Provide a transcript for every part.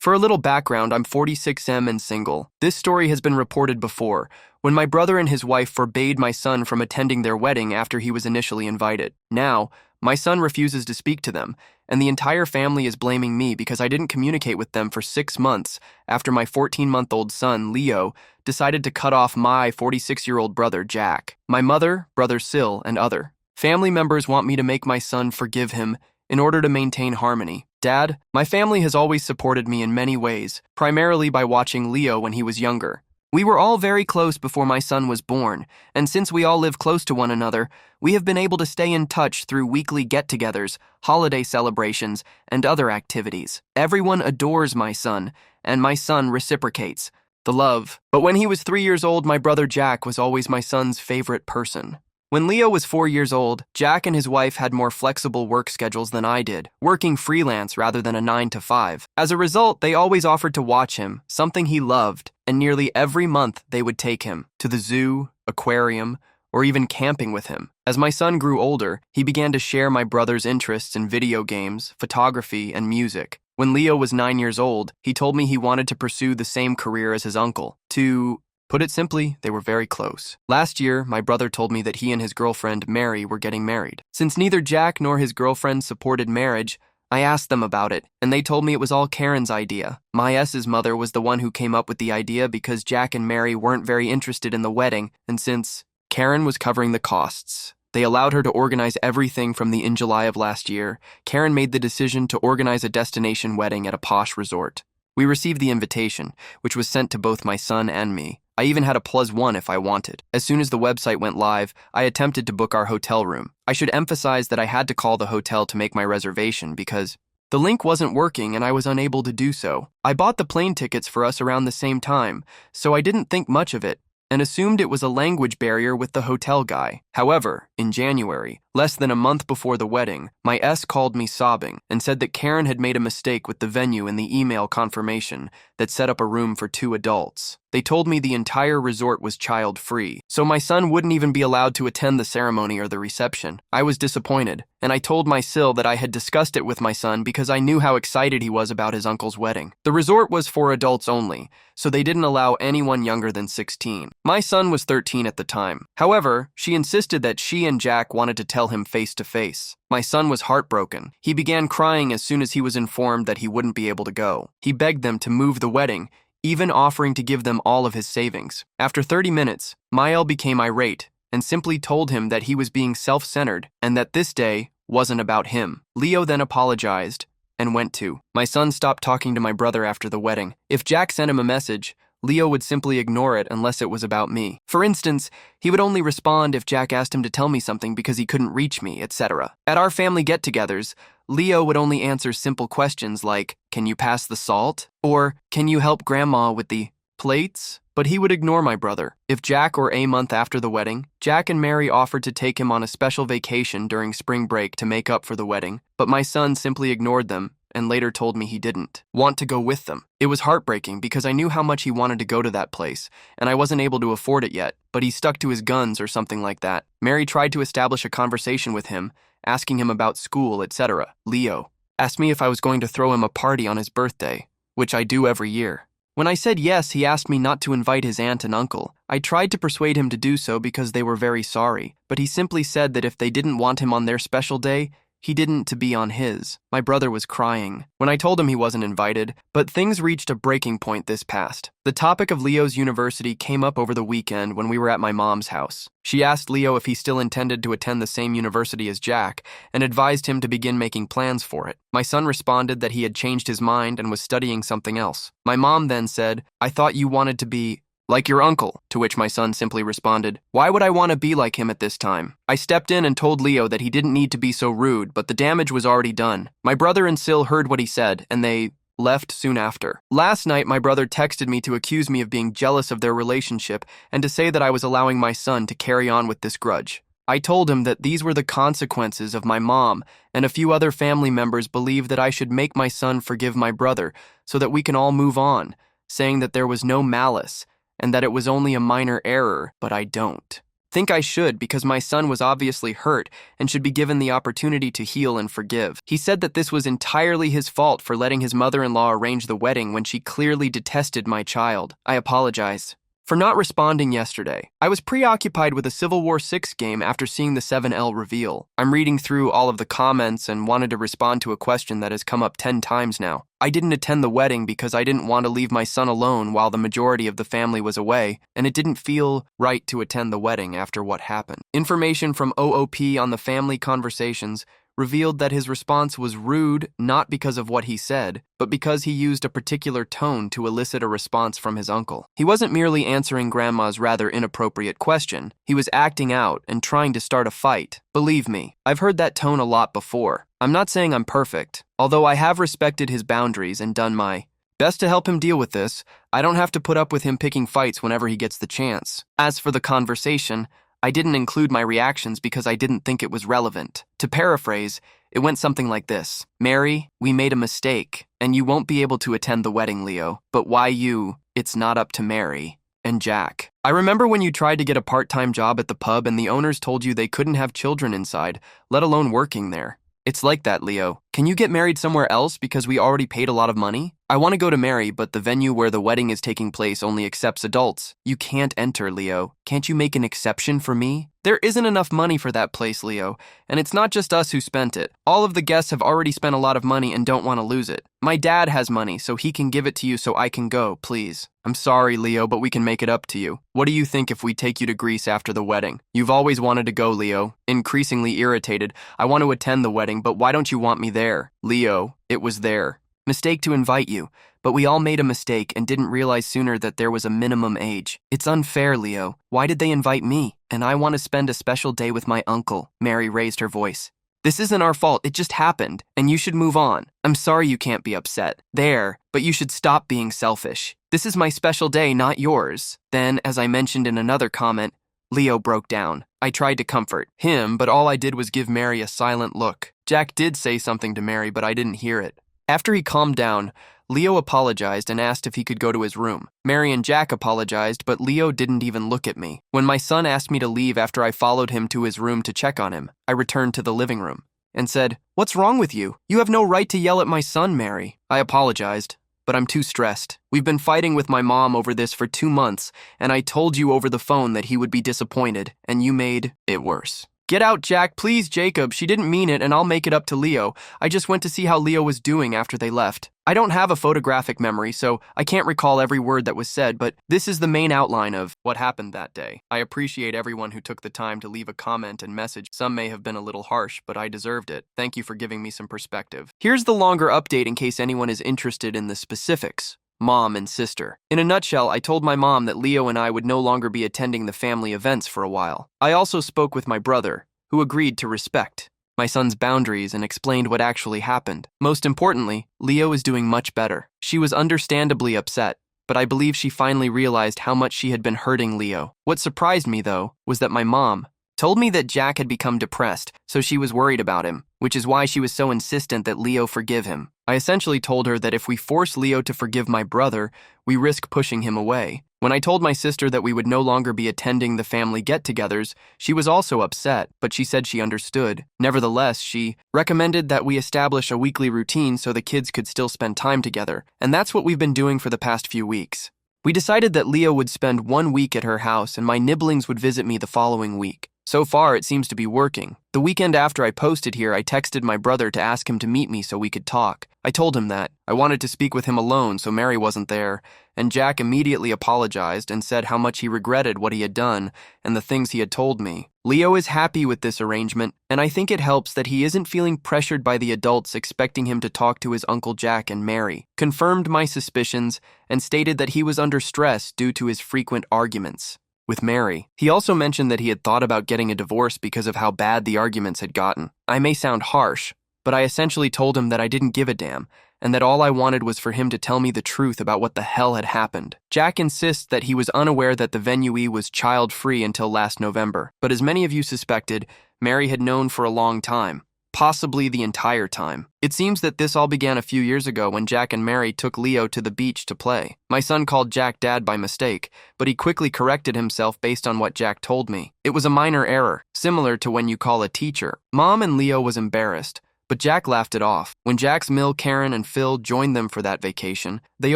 For a little background, I'm 46M and single. This story has been reported before, when my brother and his wife forbade my son from attending their wedding after he was initially invited. Now, my son refuses to speak to them, and the entire family is blaming me because I didn't communicate with them for 6 months after my 14-month-old son, Leo, decided to cut off my 46-year-old brother, Jack. My mother, brother Sil, and other family members want me to make my son forgive him in order to maintain harmony. Dad, my family has always supported me in many ways, primarily by watching Leo when he was younger. We were all very close before my son was born, and since we all live close to one another, we have been able to stay in touch through weekly get-togethers, holiday celebrations, and other activities. Everyone adores my son, and my son reciprocates the love. But when he was 3 years old, my brother Jack was always my son's favorite person. When Leo was 4 years old, Jack and his wife had more flexible work schedules than I did, working freelance rather than a 9 to 5. As a result, they always offered to watch him, something he loved, and nearly every month they would take him to the zoo, aquarium, or even camping with him. As my son grew older, he began to share my brother's interests in video games, photography, and music. When Leo was 9 years old, he told me he wanted to pursue the same career as his uncle. To put it simply, they were very close. Last year, my brother told me that he and his girlfriend, Mary, were getting married. Since neither Jack nor his girlfriend supported marriage, I asked them about it, and they told me it was all Karen's idea. My S's mother was the one who came up with the idea because Jack and Mary weren't very interested in the wedding, and since Karen was covering the costs, they allowed her to organize everything from in July of last year. Karen made the decision to organize a destination wedding at a posh resort. We received the invitation, which was sent to both my son and me. I even had a +1 if I wanted. As soon as the website went live, I attempted to book our hotel room. I should emphasize that I had to call the hotel to make my reservation because the link wasn't working and I was unable to do so. I bought the plane tickets for us around the same time, so I didn't think much of it and assumed it was a language barrier with the hotel guy. However, in January, less than a month before the wedding, my S called me sobbing and said that Karen had made a mistake with the venue in the email confirmation that set up a room for 2 adults. They told me the entire resort was child-free, so my son wouldn't even be allowed to attend the ceremony or the reception. I was disappointed, and I told my Sil that I had discussed it with my son because I knew how excited he was about his uncle's wedding. The resort was for adults only, so they didn't allow anyone younger than 16. My son was 13 at the time. However, she insisted that she and Jack wanted to tell him face-to-face. My son was heartbroken. He began crying as soon as he was informed that he wouldn't be able to go. He begged them to move the wedding, even offering to give them all of his savings. After 30 minutes, Mael became irate and simply told him that he was being self-centered and that this day wasn't about him. Leo then apologized and went to. My son stopped talking to my brother after the wedding. If Jack sent him a message, Leo would simply ignore it unless it was about me. For instance, he would only respond if Jack asked him to tell me something because he couldn't reach me, etc. At our family get-togethers, Leo would only answer simple questions like, "Can you pass the salt?" or "Can you help Grandma with the plates?" But he would ignore my brother. If Jack or a month after the wedding, Jack and Mary offered to take him on a special vacation during spring break to make up for the wedding, but my son simply ignored them and later told me he didn't want to go with them. It was heartbreaking because I knew how much he wanted to go to that place, and I wasn't able to afford it yet, but he stuck to his guns or something like that. Mary tried to establish a conversation with him, asking him about school, etc. Leo asked me if I was going to throw him a party on his birthday, which I do every year. When I said yes, he asked me not to invite his aunt and uncle. I tried to persuade him to do so because they were very sorry, but he simply said that if they didn't want him on their special day, he didn't to be on his. My brother was crying when I told him he wasn't invited, but things reached a breaking point this past. The topic of Leo's university came up over the weekend when we were at my mom's house. She asked Leo if he still intended to attend the same university as Jack and advised him to begin making plans for it. My son responded that he had changed his mind and was studying something else. My mom then said, "I thought you wanted to be like your uncle," to which my son simply responded, "Why would I want to be like him at this time?" I stepped in and told Leo that he didn't need to be so rude, but the damage was already done. My brother and Sil heard what he said, and they left soon after. Last night, my brother texted me to accuse me of being jealous of their relationship and to say that I was allowing my son to carry on with this grudge. I told him that these were the consequences of my mom, and a few other family members believe that I should make my son forgive my brother so that we can all move on, saying that there was no malice and that it was only a minor error, but I don't. Think I should because my son was obviously hurt and should be given the opportunity to heal and forgive. He said that this was entirely his fault for letting his mother-in-law arrange the wedding when she clearly detested my child. I apologize for not responding yesterday. I was preoccupied with a Civil War VI game after seeing the 7L reveal. I'm reading through all of the comments and wanted to respond to a question that has come up 10 times now. I didn't attend the wedding because I didn't want to leave my son alone while the majority of the family was away, and it didn't feel right to attend the wedding after what happened. Information from OOP on the family conversations revealed that his response was rude not because of what he said, but because he used a particular tone to elicit a response from his uncle. He wasn't merely answering Grandma's rather inappropriate question. He was acting out and trying to start a fight. Believe me, I've heard that tone a lot before. I'm not saying I'm perfect, although I have respected his boundaries and done my best to help him deal with this. I don't have to put up with him picking fights whenever he gets the chance. As for the conversation, I didn't include my reactions because I didn't think it was relevant. To paraphrase, it went something like this. Mary, we made a mistake, and you won't be able to attend the wedding, Leo. But why you? It's not up to Mary. And Jack. I remember when you tried to get a part-time job at the pub and the owners told you they couldn't have children inside, let alone working there. It's like that, Leo. Can you get married somewhere else because we already paid a lot of money? I want to go to Mary, but the venue where the wedding is taking place only accepts adults. You can't enter, Leo. Can't you make an exception for me? There isn't enough money for that place, Leo, and it's not just us who spent it. All of the guests have already spent a lot of money and don't want to lose it. My dad has money, so he can give it to you so I can go, please. I'm sorry, Leo, but we can make it up to you. What do you think if we take you to Greece after the wedding? You've always wanted to go, Leo. Increasingly irritated. I want to attend the wedding, but why don't you want me there? Leo, it was there. Mistake to invite you, but we all made a mistake and didn't realize sooner that there was a minimum age. It's unfair, Leo. Why did they invite me? And I want to spend a special day with my uncle. Mary raised her voice. This isn't our fault, it just happened, and you should move on. I'm sorry you can't be upset. There, but you should stop being selfish. This is my special day, not yours. Then, as I mentioned in another comment, Leo broke down. I tried to comfort him, but all I did was give Mary a silent look. Jack did say something to Mary, but I didn't hear it. After he calmed down, Leo apologized and asked if he could go to his room. Mary and Jack apologized, but Leo didn't even look at me. When my son asked me to leave after I followed him to his room to check on him, I returned to the living room and said, "What's wrong with you? You have no right to yell at my son, Mary." I apologized, but I'm too stressed. We've been fighting with my mom over this for 2 months, and I told you over the phone that he would be disappointed, and you made it worse. Get out, Jack, please, Jacob. She didn't mean it, and I'll make it up to Leo. I just went to see how Leo was doing after they left. I don't have a photographic memory, so I can't recall every word that was said, but this is the main outline of what happened that day. I appreciate everyone who took the time to leave a comment and message. Some may have been a little harsh, but I deserved it. Thank you for giving me some perspective. Here's the longer update in case anyone is interested in the specifics. Mom and sister. In a nutshell, I told my mom that Leo and I would no longer be attending the family events for a while. I also spoke with my brother, who agreed to respect my son's boundaries and explained what actually happened. Most importantly, Leo is doing much better. She was understandably upset, but I believe she finally realized how much she had been hurting Leo. What surprised me, though, was that my mom told me that Jack had become depressed, so she was worried about him, which is why she was so insistent that Leo forgive him. I essentially told her that if we force Leo to forgive my brother, we risk pushing him away. When I told my sister that we would no longer be attending the family get-togethers, she was also upset, but she said she understood. Nevertheless, she recommended that we establish a weekly routine so the kids could still spend time together, and that's what we've been doing for the past few weeks. We decided that Leo would spend 1 week at her house and my nibblings would visit me the following week. So far, it seems to be working. The weekend after I posted here, I texted my brother to ask him to meet me so we could talk. I told him that I wanted to speak with him alone so Mary wasn't there, and Jack immediately apologized and said how much he regretted what he had done and the things he had told me. Leo is happy with this arrangement, and I think it helps that he isn't feeling pressured by the adults expecting him to talk to his Uncle Jack and Mary. Confirmed my suspicions and stated that he was under stress due to his frequent arguments with Mary. He also mentioned that he had thought about getting a divorce because of how bad the arguments had gotten. I may sound harsh, but I essentially told him that I didn't give a damn, and that all I wanted was for him to tell me the truth about what the hell had happened. Jack insists that he was unaware that the venue was child-free until last November, but as many of you suspected, Mary had known for a long time. possibly the entire time. It seems that this all began a few years ago when Jack and Mary took Leo to the beach to play. My son called Jack Dad by mistake, but he quickly corrected himself based on what Jack told me. It was a minor error, similar to when you call a teacher. Mom and Leo was embarrassed, but Jack laughed it off. When Jack's Mill, Karen, and Phil joined them for that vacation, they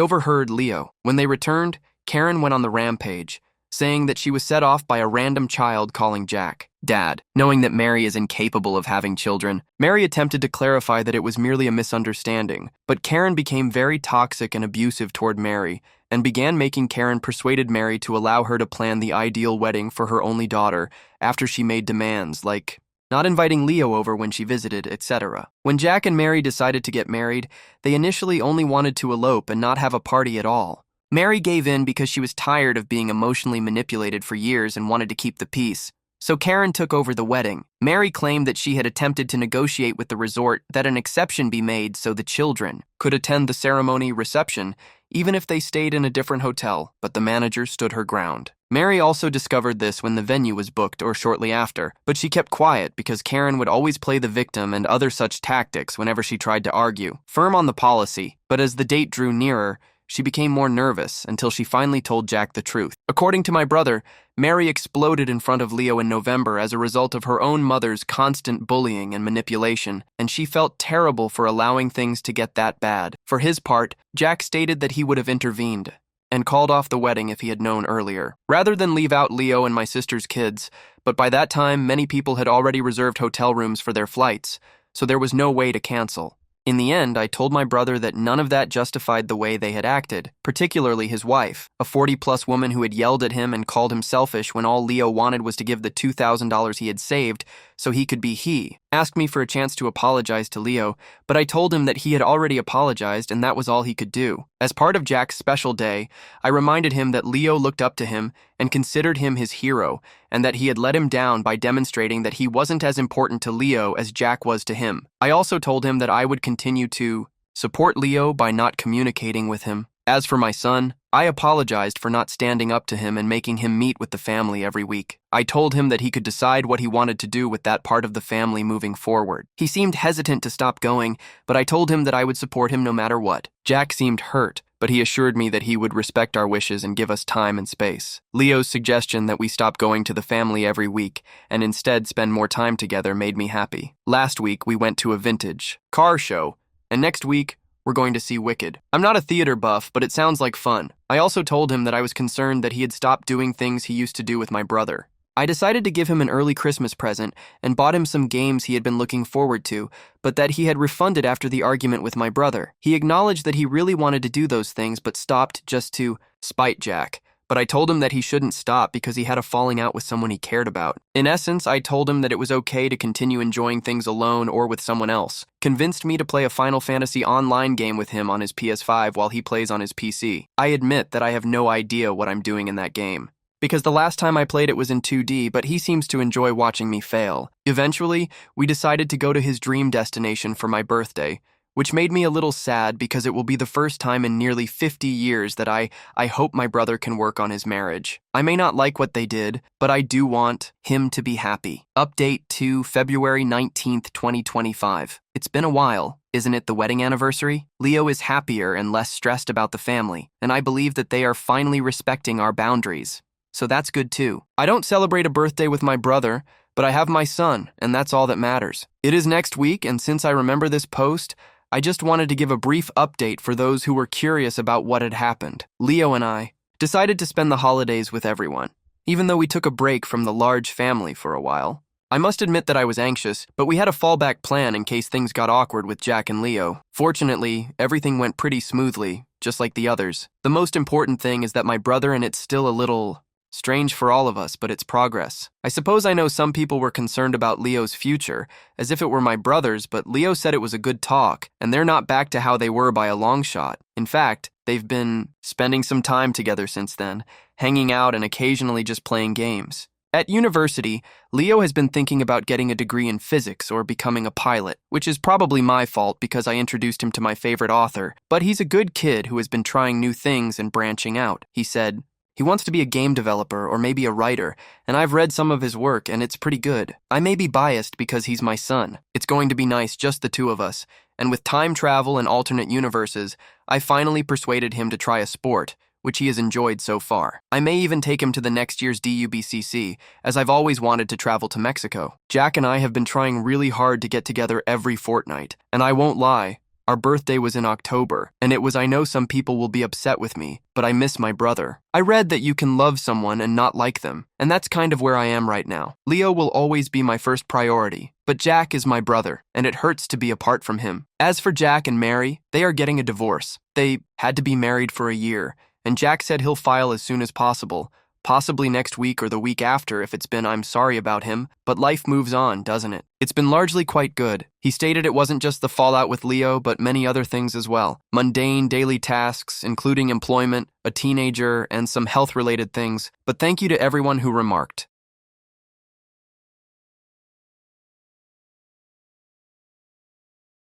overheard Leo. When they returned, Karen went on the rampage, saying that she was set off by a random child calling Jack Dad. Knowing that Mary is incapable of having children, Mary attempted to clarify that it was merely a misunderstanding, but Karen became very toxic and abusive toward Mary and began making Karen persuaded Mary to allow her to plan the ideal wedding for her only daughter after she made demands like not inviting Leo over when she visited, etc. When Jack and Mary decided to get married, they initially only wanted to elope and not have a party at all. Mary gave in because she was tired of being emotionally manipulated for years and wanted to keep the peace. So Karen took over the wedding. Mary claimed that she had attempted to negotiate with the resort that an exception be made so the children could attend the ceremony reception even if they stayed in a different hotel, but the manager stood her ground. Mary also discovered this when the venue was booked or shortly after, but she kept quiet because Karen would always play the victim and other such tactics whenever she tried to argue, firm on the policy, but as the date drew nearer, she became more nervous until she finally told Jack the truth. According to my brother, Mary exploded in front of Leo in November as a result of her own mother's constant bullying and manipulation, and she felt terrible for allowing things to get that bad. For his part, Jack stated that he would have intervened and called off the wedding if he had known earlier, rather than leave out Leo and my sister's kids, but by that time, many people had already reserved hotel rooms for their flights, so there was no way to cancel. In the end, I told my brother that none of that justified the way they had acted, particularly his wife, a 40-plus woman who had yelled at him and called him selfish when all Leo wanted was to give the $2,000 he had saved so he could be he. Asked me for a chance to apologize to Leo, but I told him that he had already apologized and that was all he could do. As part of Jack's special day, I reminded him that Leo looked up to him and considered him his hero, and that he had let him down by demonstrating that he wasn't as important to Leo as Jack was to him. I also told him that I would continue to support Leo by not communicating with him. As for my son, I apologized for not standing up to him and making him meet with the family every week. I told him that he could decide what he wanted to do with that part of the family moving forward. He seemed hesitant to stop going, but I told him that I would support him no matter what. Jack seemed hurt, but he assured me that he would respect our wishes and give us time and space. Leo's suggestion that we stop going to the family every week and instead spend more time together made me happy. Last week, we went to a vintage car show, and next week, we're going to see Wicked. I'm not a theater buff, but it sounds like fun. I also told him that I was concerned that he had stopped doing things he used to do with my brother. I decided to give him an early Christmas present and bought him some games he had been looking forward to, but that he had refunded after the argument with my brother. He acknowledged that he really wanted to do those things but stopped just to spite Jack. But I told him that he shouldn't stop because he had a falling out with someone he cared about. In essence, I told him that it was okay to continue enjoying things alone or with someone else. Convinced me to play a Final Fantasy online game with him on his PS5 while he plays on his PC. I admit that I have no idea what I'm doing in that game, because the last time I played it was in 2D, but he seems to enjoy watching me fail. Eventually, we decided to go to his dream destination for my birthday, which made me a little sad because it will be the first time in nearly 50 years that I hope my brother can work on his marriage. I may not like what they did, but I do want him to be happy. Update to February 19th, 2025. It's been a while. Isn't it the wedding anniversary? Leo is happier and less stressed about the family, and I believe that they are finally respecting our boundaries. So that's good too. I don't celebrate a birthday with my brother, but I have my son, and that's all that matters. It is next week, and since I remember this post, I just wanted to give a brief update for those who were curious about what had happened. Leo and I decided to spend the holidays with everyone, even though we took a break from the large family for a while. I must admit that I was anxious, but we had a fallback plan in case things got awkward with Jack and Leo. Fortunately, everything went pretty smoothly, just like the others. The most important thing is that my brother and it's still a little strange for all of us, but it's progress. I suppose I know some people were concerned about Leo's future, as if it were my brother's, but Leo said it was a good talk, and they're not back to how they were by a long shot. In fact, they've been spending some time together since then, hanging out and occasionally just playing games. At university, Leo has been thinking about getting a degree in physics or becoming a pilot, which is probably my fault because I introduced him to my favorite author, but he's a good kid who has been trying new things and branching out. He said, He wants to be a game developer or maybe a writer, and I've read some of his work and it's pretty good. I may be biased because he's my son. It's going to be nice, just the two of us. And with time travel and alternate universes, I finally persuaded him to try a sport, which he has enjoyed so far. I may even take him to the next year's DUBCC, as I've always wanted to travel to Mexico. Jack and I have been trying really hard to get together every fortnight, and I won't lie, our birthday was in October, and I know some people will be upset with me, but I miss my brother. I read that you can love someone and not like them, and that's kind of where I am right now. Leo will always be my first priority, but Jack is my brother, and it hurts to be apart from him. As for Jack and Mary, they are getting a divorce. They had to be married for a year, and Jack said he'll file as soon as possible, possibly next week or the week after if it's been I'm sorry about him, but life moves on, doesn't it? It's been largely quite good. He stated it wasn't just the fallout with Leo, but many other things as well. Mundane daily tasks, including employment, a teenager, and some health-related things. But thank you to everyone who remarked.